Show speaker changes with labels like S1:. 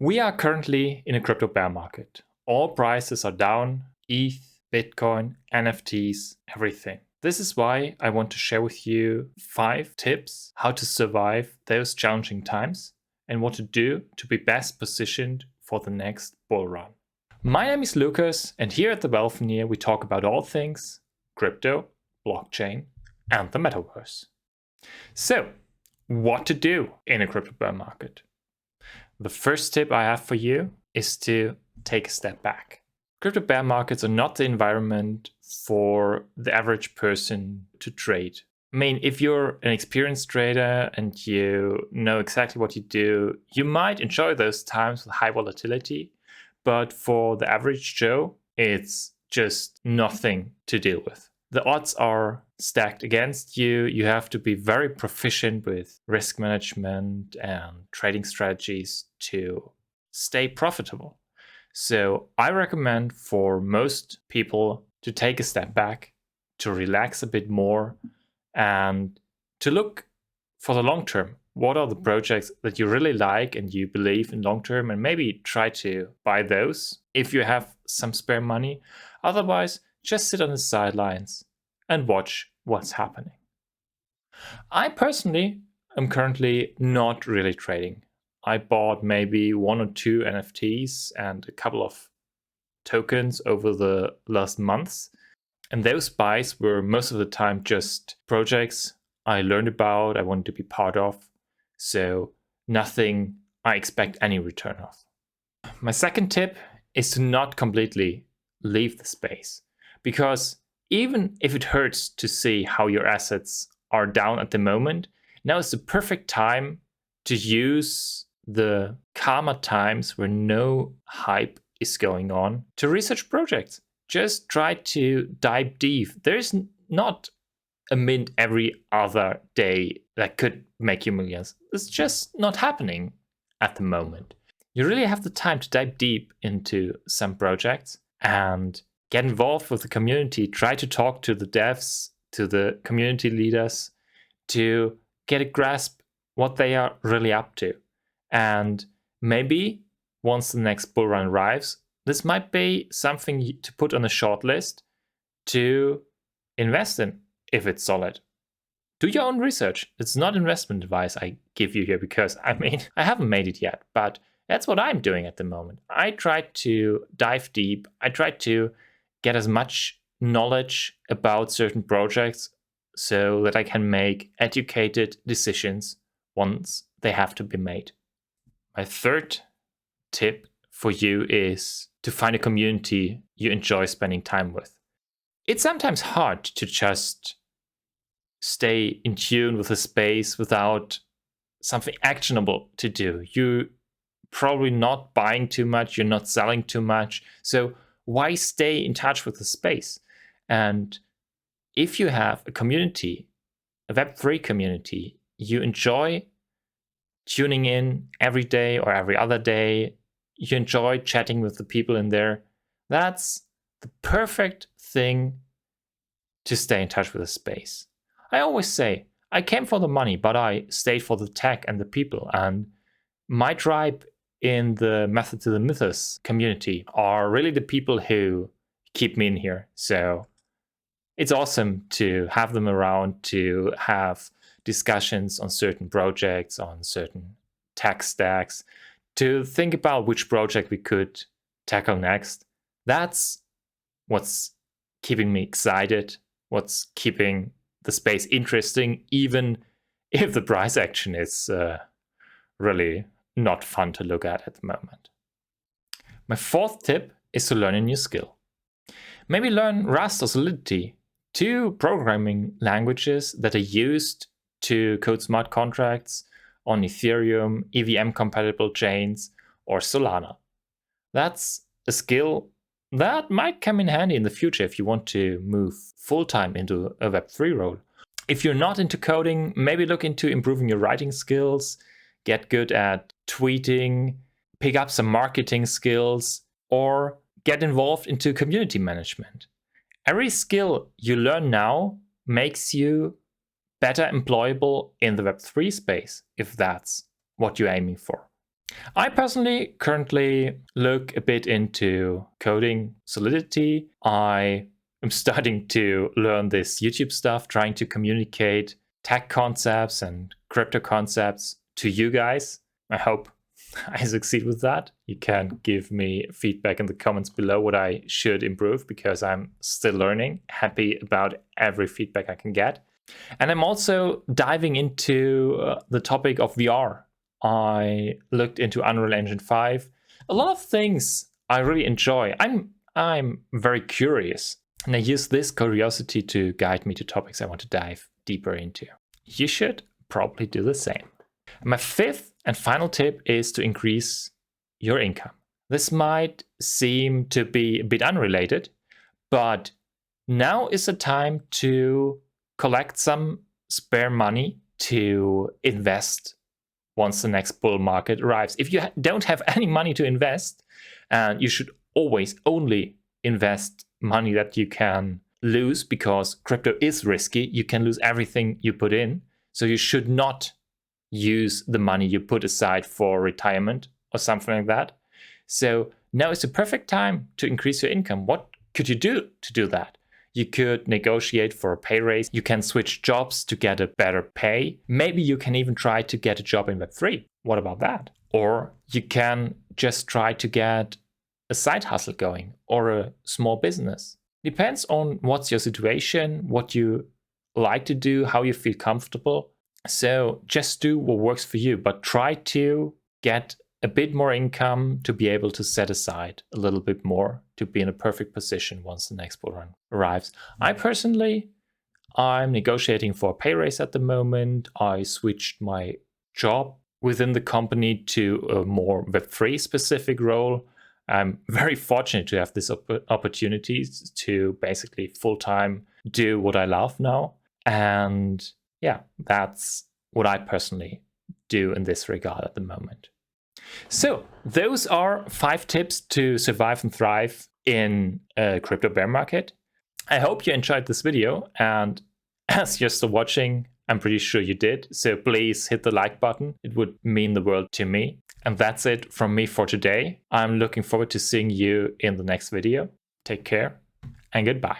S1: We are currently in a crypto bear market. All prices are down: ETH, Bitcoin, NFTs, everything. This is why I want to share with you 5 tips how to survive those challenging times and what to do to be best positioned for the next bull run. My name is Lucas, and here at the Wealthineer we talk about all things crypto, blockchain, and the metaverse. So, what to do in a crypto bear market? The first tip I have for you is to take a step back. Crypto bear markets are not the environment for the average person to trade. I mean, if you're an experienced trader and you know exactly what you do, you might enjoy those times with high volatility. But for the average Joe, it's just nothing to deal with. The odds are stacked against you. You have to be very proficient with risk management and trading strategies to stay profitable. So I recommend for most people to take a step back, to relax a bit more, and to look for the long term. What are the projects that you really like and you believe in long term, and maybe try to buy those if you have some spare money. Otherwise, just sit on the sidelines and watch what's happening. I personally am currently not really trading. I bought maybe 1 or 2 NFTs and a couple of tokens over the last months. And those buys were most of the time just projects I learned about, I wanted to be part of. So nothing I expect any return of. My second tip is to not completely leave the space, because even if it hurts to see how your assets are down at the moment, now is the perfect time to use the calmer times where no hype is going on to research projects. Just try to dive deep. There's not a mint every other day that could make you millions. It's just not happening at the moment. You really have the time to dive deep into some projects and get involved with the community. Try to talk to the devs, to the community leaders, to get a grasp what they are really up to. And maybe once the next bull run arrives, this might be something to put on a short list to invest in if it's solid. Do your own research. It's not investment advice I give you here, because I haven't made it yet, but that's what I'm doing at the moment. I try to dive deep. I try to get as much knowledge about certain projects so that I can make educated decisions once they have to be made. My third tip for you is to find a community you enjoy spending time with. It's sometimes hard to just stay in tune with a space without something actionable to do. You're probably not buying too much, you're not selling too much. So why stay in touch with the space? And if you have a community, a Web3 community, you enjoy tuning in every day or every other day, you enjoy chatting with the people in there, that's the perfect thing to stay in touch with the space. I always say, I came for the money, but I stayed for the tech and the people. And my tribe in the Method to the Mythos community are really the people who keep me in here. So it's awesome to have them around, to have discussions on certain projects, on certain tech stacks, to think about which project we could tackle next. That's what's keeping me excited, what's keeping the space interesting, even if the price action is really not fun to look at the moment. My fourth tip is to learn a new skill. Maybe learn Rust or Solidity, 2 programming languages that are used to code smart contracts on Ethereum, EVM compatible chains, or Solana. That's a skill that might come in handy in the future if you want to move full-time into a Web3 role. If you're not into coding, maybe look into improving your writing skills, get good at tweeting, pick up some marketing skills, or get involved into community management. Every skill you learn now makes you better employable in the Web3 space, if that's what you're aiming for. I personally currently look a bit into coding Solidity. I am starting to learn this YouTube stuff, trying to communicate tech concepts and crypto concepts to you guys. I hope I succeed with that. You can give me feedback in the comments below what I should improve, because I'm still learning. Happy about every feedback I can get. And I'm also diving into the topic of VR. I looked into Unreal Engine 5. A lot of things I really enjoy. I'm very curious, and I use this curiosity to guide me to topics I want to dive deeper into. You should probably do the same. My fifth and final tip is to increase your income. This might seem to be a bit unrelated, but now is the time to collect some spare money to invest once the next bull market arrives. If you don't have any money to invest, and you should always only invest money that you can lose, because crypto is risky. You can lose everything you put in. So you should not use the money you put aside for retirement or something like that. So now is the perfect time to increase your income. What could you do to do that? You could negotiate for a pay raise. You can switch jobs to get a better pay. Maybe you can even try to get a job in Web3. What about that? Or you can just try to get a side hustle going or a small business. Depends on what's your situation, what you like to do, how you feel comfortable. So just do what works for you, but try to get a bit more income to be able to set aside a little bit more to be in a perfect position once the next bull run arrives. I'm negotiating for a pay raise at the moment. I switched my job within the company to a more Web3 specific role. I'm very fortunate to have this opportunity to basically full-time do what I love now. And yeah, that's what I personally do in this regard at the moment. So those are 5 tips to survive and thrive in a crypto bear market. I hope you enjoyed this video, and as you're still watching, I'm pretty sure you did. So please hit the like button. It would mean the world to me. And that's it from me for today. I'm looking forward to seeing you in the next video. Take care and goodbye.